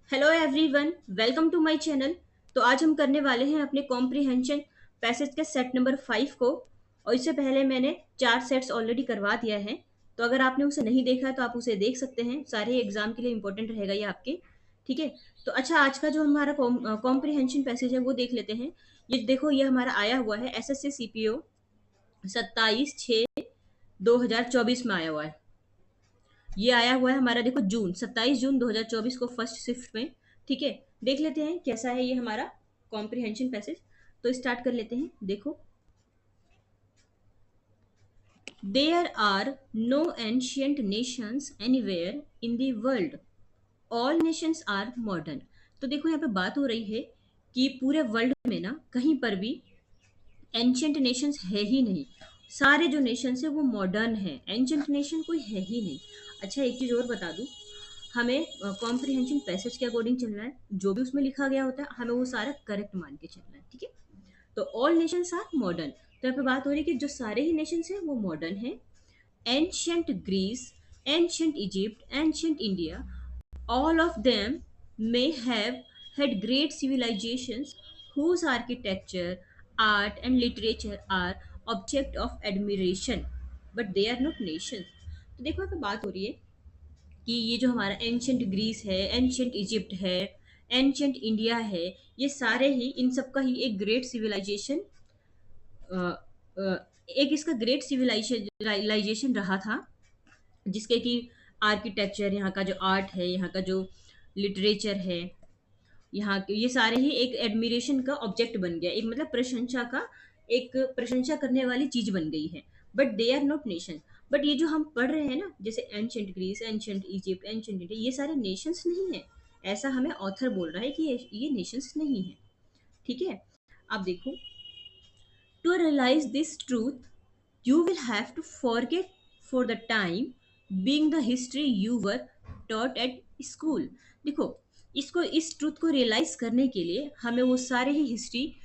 Hello everyone, welcome to my channel. तो आज हम करने वाले हैं अपने कॉम्प्रिहेंशन पैसेज के सेट नंबर 5 को। और इससे पहले मैंने 4 सेट्स ऑलरेडी करवा दिया है। तो अगर आपने उसे नहीं देखा है तो आप उसे देख सकते हैं। सारे एग्जाम के लिए इंपॉर्टेंट रहेगा ये आपके। ठीक है। तो अच्छा, आज का जो हमारा कॉम्प्रिहेंशन पैसेज है वो देख लेते हैं। ये देखो, ये हमारा आया हुआ है एसएससी सीपीओ 27/6/2024 में आया हुआ है। ये आया हुआ है हमारा, देखो, जून 27 जून 2024 को फर्स्ट शिफ्ट में। ठीक है। देख लेते हैं कैसा है ये हमारा कॉम्प्रिहेंशन पैसेज। तो स्टार्ट कर लेते हैं। देखो, there are no ancient nations anywhere in the world, all nations are modern. तो देखो, यहाँ पे बात हो रही है कि पूरे वर्ल्ड में ना कहीं पर भी एंशियंट नेशंस है ही नहीं। सारे जो नेशंस है वो मॉडर्न है, एंशियंट नेशन कोई है ही नहीं। अच्छा, एक चीज और बता दूं, हमें कॉम्प्रिहेंशन पैसेज के अकॉर्डिंग चलना है। जो भी उसमें लिखा गया होता है हमें वो सारा करेक्ट मान के चलना है। ठीक है। तो ऑल नेशंस आर मॉडर्न। तो यहाँ पे बात हो रही है कि जो सारे ही नेशंस हैं वो मॉडर्न है। Ancient Greece, ancient Egypt, ancient India, all of them may have had great civilizations whose architecture, art, and literature are object of admiration, but they are not nations। तो देखो, यहाँ पे बात हो रही है कि ये जो हमारा एंशंट ग्रीस है, एंशंट इजिप्ट है, एंशंट इंडिया है, ये सारे ही, इन सब का ही एक ग्रेट सिविलाइजेशन, एक इसका ग्रेट सिविलाइजेशन रहा था, जिसके कि आर्किटेक्चर, यहाँ का जो आर्ट है, यहाँ का जो लिटरेचर है, यहाँ के ये सारे ही एक एडमिरेशन का ऑब्जेक्ट बन गया, एक मतलब प्रशंसा का, एक प्रशंसा करने वाली चीज बन गई है। But they are not nation. But ये जो हम पढ़ रहे हैं ना, जैसे ancient Greece, ancient Egypt, ancient India, ये सारे नेशंस नहीं है। ऐसा हमें ऑथर बोल रहा है कि ये नेशंस नहीं है। ठीक है। अब देखो, to realise this truth you will have to forget for the time being the history you were taught at school। देखो, इसको, इस ट्रूथ को रियलाइज करने के लिए हमें वो सारे ही हिस्ट्री,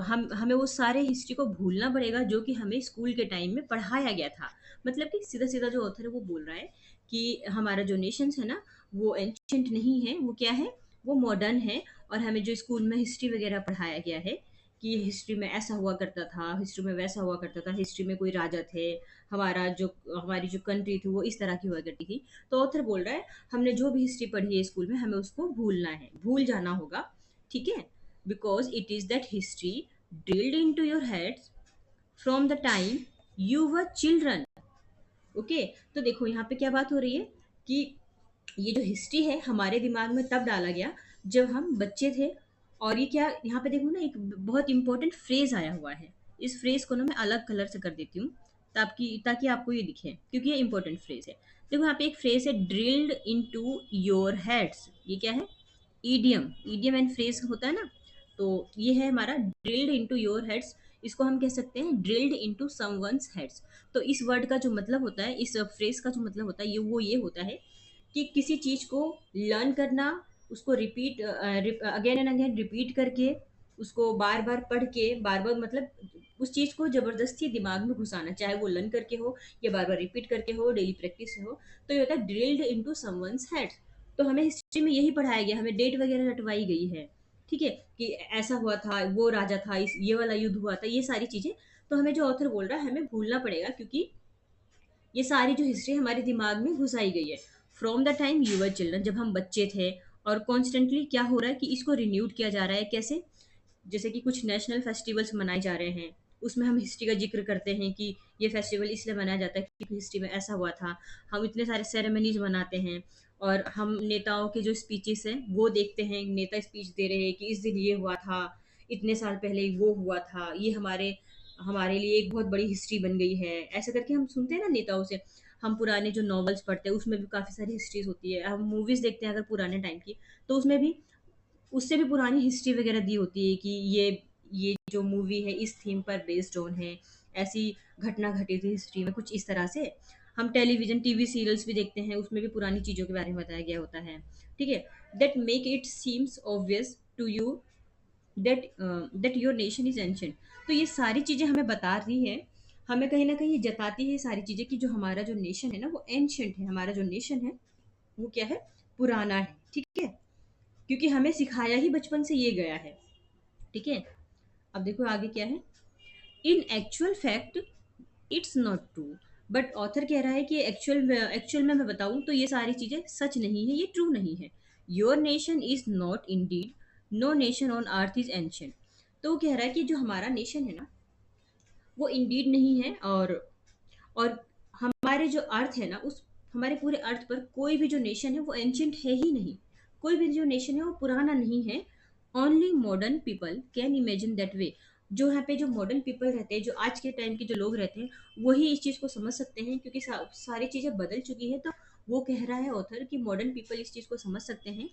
हम हमें वो सारे हिस्ट्री को भूलना पड़ेगा जो कि हमें स्कूल के टाइम में पढ़ाया गया था। मतलब कि सीधा सीधा जो ऑथर है वो बोल रहा है कि हमारा जो नेशंस है ना, वो एंशंट नहीं है, वो क्या है, वो मॉडर्न है। और हमें जो स्कूल में हिस्ट्री वगैरह पढ़ाया गया है कि हिस्ट्री में ऐसा हुआ करता था, हिस्ट्री में वैसा हुआ करता था, हिस्ट्री में कोई राजा थे, हमारा जो, हमारी जो कंट्री थी वो इस तरह की हुआ करती थी। तो ऑथर बोल रहा है हमने जो भी हिस्ट्री पढ़ी है स्कूल में हमें उसको भूलना है, भूल जाना होगा। ठीक है। Because it is that history drilled in to your heads from the time you were children. Okay. तो देखो, यहाँ पे क्या बात हो रही है कि ये जो हिस्ट्री है हमारे दिमाग में तब डाला गया जब हम बच्चे थे। और ये क्या, यहाँ पे देखो ना, एक बहुत इंपॉर्टेंट फ्रेज आया हुआ है। इस फ्रेज को ना मैं अलग कलर से कर देती हूँ ताकि आपको ये दिखे, क्योंकि ये इंपॉर्टेंट फ्रेज है। देखो, यहाँ पे एक फ्रेज है, ड्रिल्ड इनटू योर हेड्स। ये क्या है? ईडियम। ईडियम एंड फ्रेज होता है ना। तो ये है हमारा ड्रिल्ड इनटू योर हेड्स। इसको हम कह सकते हैं ड्रिल्ड इनटू समवन्स हेड्स। तो इस वर्ड का जो मतलब होता है, इस फ्रेज का जो मतलब होता है, ये होता है कि किसी चीज को लर्न करना, उसको repeat, again and again repeat करके, उसको बार बार पढ़ के, बार बार मतलब उस चीज को जबरदस्ती दिमाग में घुसाना, चाहे वो लर्न करके हो या बार बार रिपीट करके हो, डेली प्रैक्टिस से हो। तो ये होता है ड्रिल्ड इनटू समवन्स हेड। तो हमें हिस्ट्री में यही पढ़ाया गया, हमें डेट वगैरह रटवाई गई है। ठीक है, कि ऐसा हुआ था, वो राजा था, इस ये वाला युद्ध हुआ था, ये सारी चीजें। तो हमें जो ऑथर बोल रहा है हमें भूलना पड़ेगा, क्योंकि ये सारी जो हिस्ट्री हमारे दिमाग में घुसाई गई है from the time you were children, जब हम बच्चे थे। और कॉन्स्टेंटली क्या हो रहा है कि इसको रिन्यूड किया जा रहा है। कैसे? जैसे कि कुछ नेशनल फेस्टिवल्स मनाए जा रहे हैं, उसमें हम हिस्ट्री का जिक्र करते हैं कि ये फेस्टिवल इसलिए मनाया जाता है क्योंकि हिस्ट्री में ऐसा हुआ था। हम इतने सारे सेरेमनीज मनाते हैं। और हम नेताओं के जो स्पीचेस हैं वो देखते हैं, नेता स्पीच दे रहे हैं कि इस दिन ये हुआ था, इतने साल पहले वो हुआ था, ये हमारे हमारे लिए एक बहुत बड़ी हिस्ट्री बन गई है। ऐसा करके हम सुनते हैं ना नेताओं से। हम पुराने जो नॉवेल्स पढ़ते हैं उसमें भी काफ़ी सारी हिस्ट्रीज होती है। हम मूवीज़ देखते हैं अगर पुराने टाइम की, तो उसमें भी, उससे भी पुरानी हिस्ट्री वगैरह दी होती है कि ये जो मूवी है इस थीम पर बेस्ड ऑन है, ऐसी घटना घटी थी हिस्ट्री में, कुछ इस तरह से। हम टेलीविजन टीवी सीरियल्स भी देखते हैं, उसमें भी पुरानी चीज़ों के बारे में बताया गया होता है। ठीक है। That make it seems obvious to you that your nation is ancient. तो ये सारी चीज़ें हमें बता रही है, हमें कहीं ना कहीं ये जताती है ये सारी चीज़ें कि जो हमारा जो नेशन है ना वो एंशंट है, हमारा जो नेशन है वो क्या है, पुराना है। ठीक है। क्योंकि हमें सिखाया ही बचपन से ये गया है। ठीक है, अब देखो आगे क्या है। इन actual fact it's not true, but author कह रहा है कि एक्चुअल में मैं बताऊं तो ये सारी चीजें सच नहीं है, ये ट्रू नहीं है। Your nation is not indeed, no nation on earth is ancient. तो वो कह रहा है कि जो हमारा नेशन है ना, वो इंडीड नहीं है, और हमारे जो अर्थ है ना, उस हमारे पूरे अर्थ पर कोई भी जो नेशन है वो एंशियंट है ही नहीं। कोई भी जो नेशन है वो पुराना नहीं है। Only modern people can imagine that वे। जो यहाँ पे जो मॉडर्न पीपल रहते हैं, जो आज के टाइम के जो लोग रहते हैं, वही इस चीज़ को समझ सकते हैं, क्योंकि सारी चीज़ें बदल चुकी है। तो वो कह रहा है ऑथर कि मॉडर्न पीपल इस चीज़ को समझ सकते हैं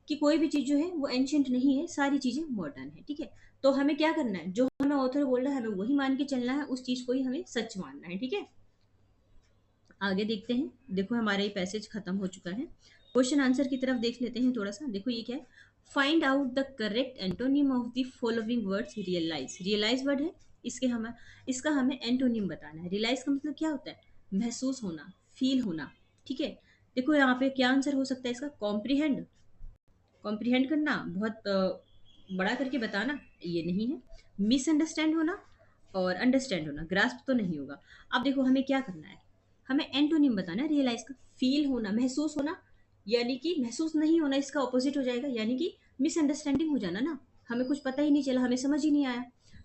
कि कोई भी चीज़ जो है वो एंशियंट नहीं है, सारी चीज़ें मॉडर्न है। ठीक है, तो हमें क्या करना है, जो हमें ऑथर बोल रहा है हमें वही मान के चलना है, उस चीज़ को ही हमें सच मानना है। ठीक है, आगे देखते हैं। देखो हमारा ये पैसेज खत्म हो चुका है। क्वेश्चन आंसर की तरफ देख लेते हैं थोड़ा सा। देखो ये क्या है। Find out the correct antonym of the following words. Realise, realise word है, इसका हमें एंटोनिम बताना है। रियलाइज का मतलब क्या होता है, महसूस होना, फील होना। ठीक है, देखो यहाँ पे क्या आंसर हो सकता है इसका। कॉम्प्रीहेंड, कॉम्प्रीहेंड करना, बहुत बड़ा करके बताना, ये नहीं है। मिसअंडरस्टैंड होना और अंडरस्टैंड होना, ग्रास्प तो नहीं होगा। अब देखो हमें क्या करना है, हमें एंटोनिम बताना है रियलाइज का। फील होना, महसूस होना, यानी कि महसूस नहीं होना, इसका ऑपोजिट हो जाएगा, यानी कि मिसअंडरस्टैंडिंग हो जाना ना, हमें कुछ पता ही नहीं चला, हमें समझ ही नहीं आया।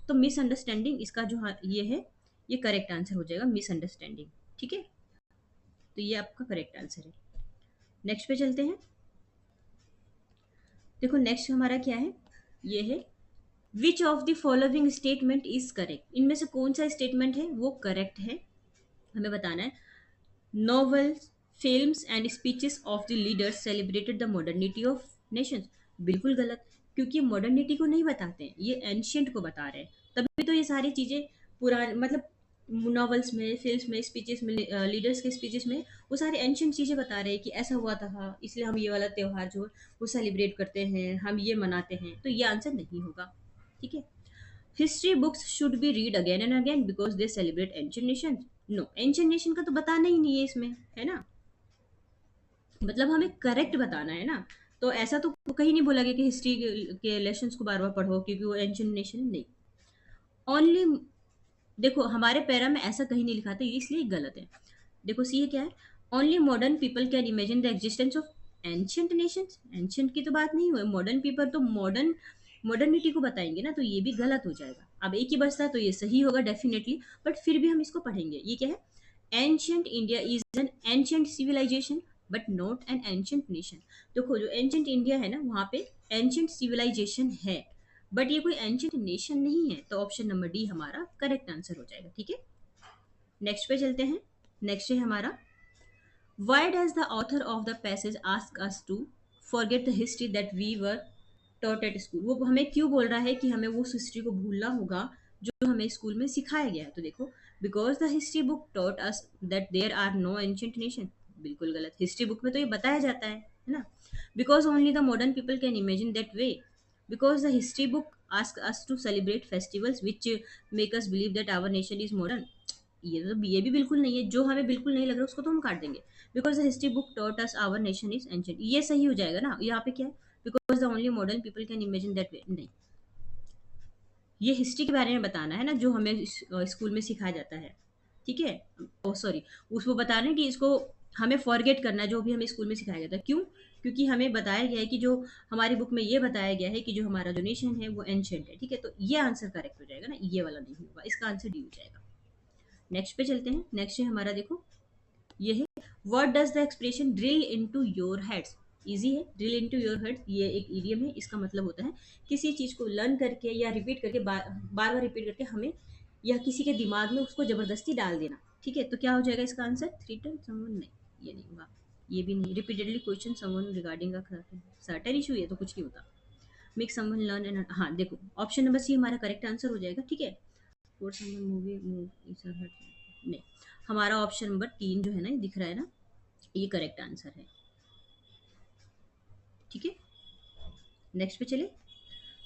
तो मिसअंडरस्टैंडिंग इसका जो ये है, ये करेक्ट आंसर हो जाएगा, मिसअंडरस्टैंडिंग। ठीक है, तो ये आपका करेक्ट आंसर है। नेक्स्ट पे चलते हैं। देखो नेक्स्ट हमारा क्या है, ये है which of the following statement is correct. इनमें से कौन सा स्टेटमेंट है वो करेक्ट है, हमें बताना है। Novels, films and speeches of the leaders celebrated the modernity of Nations. बिल्कुल गलत, क्योंकि मॉडर्निटी को नहीं बताते हैं, ये एंशियंट को बता रहे हैं। तभी तो ये सारी चीज़ें पुराने, मतलब नॉवेल्स में, फिल्म्स में, स्पीचेस में, लीडर्स के स्पीचेस में वो सारे एंशियंट चीज़ें बता रहे हैं कि ऐसा हुआ था, इसलिए हम ये वाला त्यौहार जो है वो सेलिब्रेट करते हैं, हम ये मनाते हैं। तो ये आंसर नहीं होगा। ठीक है, history books should be read again and again because they celebrate ancient nation. No, ancient nation का तो बताना ही नहीं है इसमें, है ना, मतलब हमें करेक्ट बताना है ना। तो ऐसा तो कहीं नहीं बोला गया कि हिस्ट्री के लेसन्स को बार बार पढ़ो क्योंकि वो एंशियंट नेशन नहीं। ओनली, देखो हमारे पैरा में ऐसा कहीं नहीं लिखा था, ये इसलिए गलत है। देखो सी क्या है, only modern people can imagine the existence of ancient Nations. Ancient की तो बात नहीं हुई, मॉडर्न पीपल तो मॉडर्निटी को बताएंगे ना, तो ये भी गलत हो जाएगा। अब एक ही बचता है तो ये सही होगा डेफिनेटली, बट फिर भी हम इसको पढ़ेंगे। ये क्या है, ancient India is an ancient civilisation but not an ancient nation. देखो जो एंशियंट इंडिया है ना, वहाँ पे एंशियंट सिविलाइजेशन है, बट ये कोई एंशियंट नेशन नहीं है। तो ऑप्शन नंबर डी हमारा करेक्ट आंसर हो जाएगा। ठीक है, नेक्स्ट पे चलते हैं। नेक्स्ट है हमारा, why does the author of the passage ask us to forget the history that we were taught at school. वो हमें क्यों बोल रहा है कि हमें वो हिस्ट्री को भूलना होगा जो हमें स्कूल में सिखाया गया है। तो देखो, because the history book taught us that there are no ancient nation. बिल्कुल गलत, हिस्ट्री बुक में तो ये बताया जाता है ना। Because only the modern people can imagine that way. Because the history book ask us to celebrate festivals which make us believe that our nation is modern. ये भी बिल्कुल नहीं है, जो हमें बिल्कुल नहीं लग रहा उसको तो हम काट देंगे। Because the history book taught us our nation is ancient, ये सही हो जाएगा ना। यहाँ पे क्या है, because the only modern people can imagine that way, नहीं, ये हिस्ट्री के बारे में बताना है ना, जो हमें स्कूल में सिखाया जाता है। ठीक है, ओ सॉरी, उसको बता रहे हैं कि इसको हमें फॉरगेट करना है जो भी हमें स्कूल में सिखाया गया था। क्यों, क्योंकि हमें बताया गया है कि जो हमारी बुक में ये बताया गया है कि जो हमारा जो नेशन है वो एंशियंट है। ठीक है, तो ये आंसर करेक्ट हो जाएगा ना, ये वाला नहीं होगा, इसका आंसर डी हो जाएगा। नेक्स्ट पे चलते हैं। नेक्स्ट है हमारा, देखो ये है, what does the expression drill into your heads. Easy है, ड्रिल इनटू योर हेड्स ये एक इडियम है। इसका मतलब होता है किसी चीज़ को लर्न करके या रिपीट करके, बार बार रिपीट करके हमें, या किसी के दिमाग में उसको ज़बरदस्ती डाल देना। ठीक है, तो क्या हो जाएगा इसका आंसर, थ्रीटन समवन, नहीं ये नहीं होगा, ये भी नहीं। Repeatedly question someone regarding a certain issue, ये तो कुछ नहीं होता। मेक समवन लर्न एंड, हाँ देखो ऑप्शन नंबर सी हमारा करेक्ट आंसर हो जाएगा। ठीक है, फोर समवन मूवी मूव, नहीं, हमारा ऑप्शन नंबर 3 जो है ना, ये दिख रहा है ना, ये करेक्ट आंसर है। ठीक है, नेक्स्ट पे चले।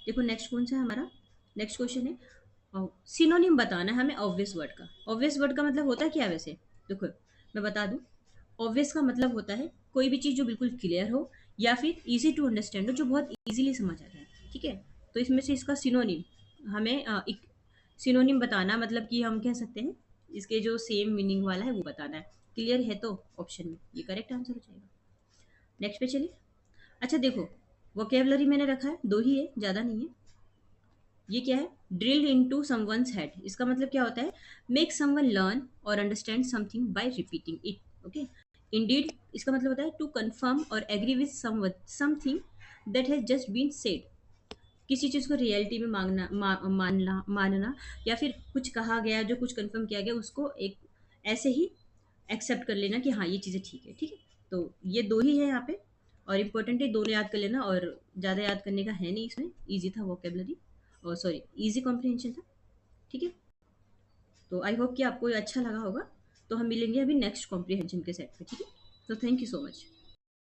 देखो नेक्स्ट कौन सा है हमारा, नेक्स्ट क्वेश्चन है, सिनोनिम बताना है हमें ऑब्वियस वर्ड का। ऑब्वियस वर्ड का मतलब होता है क्या वैसे, देखो मैं बता दूं, ऑब्वियस का मतलब होता है कोई भी चीज़ जो बिल्कुल क्लियर हो, या फिर इजी टू अंडरस्टैंड हो, जो बहुत इजीली समझ आ जाए। ठीक है, तो इसमें से इसका सिनोनिम हमें एक सिनोनिम बताना, मतलब कि हम कह सकते हैं इसके जो सेम मीनिंग वाला है वो बताना है। क्लियर है तो ऑप्शन में ये करेक्ट आंसर हो जाएगा। नेक्स्ट पे चलिए। अच्छा देखो, वोकेबलरी मैंने रखा है, दो ही है, ज़्यादा नहीं है। ये क्या है? Drilled into someone's head. इसका मतलब क्या होता है? मेक समवन लर्न और understand something by repeating it. Okay. Indeed इसका मतलब होता है टू कंफर्म और agree with something that has just been said. किसी चीज़ को रियलिटी में मानना, या फिर कुछ कहा गया, जो कुछ कंफर्म किया गया, उसको एक ऐसे ही एक्सेप्ट कर लेना कि हाँ ये चीज़ें ठीक है। ठीक है, तो ये दो ही है यहाँ पे, और इम्पोर्टेंट है, दोनों याद कर लेना, और ज़्यादा याद करने का है नहीं इसमें, ईजी था वोकेबलरी, और सॉरी ईजी कॉम्प्रिहेंशन था। ठीक है, तो आई होप कि आपको ये अच्छा लगा होगा। तो हम मिलेंगे अभी नेक्स्ट कॉम्प्रिहेंशन के सेट पे। ठीक है, तो थैंक यू सो मच।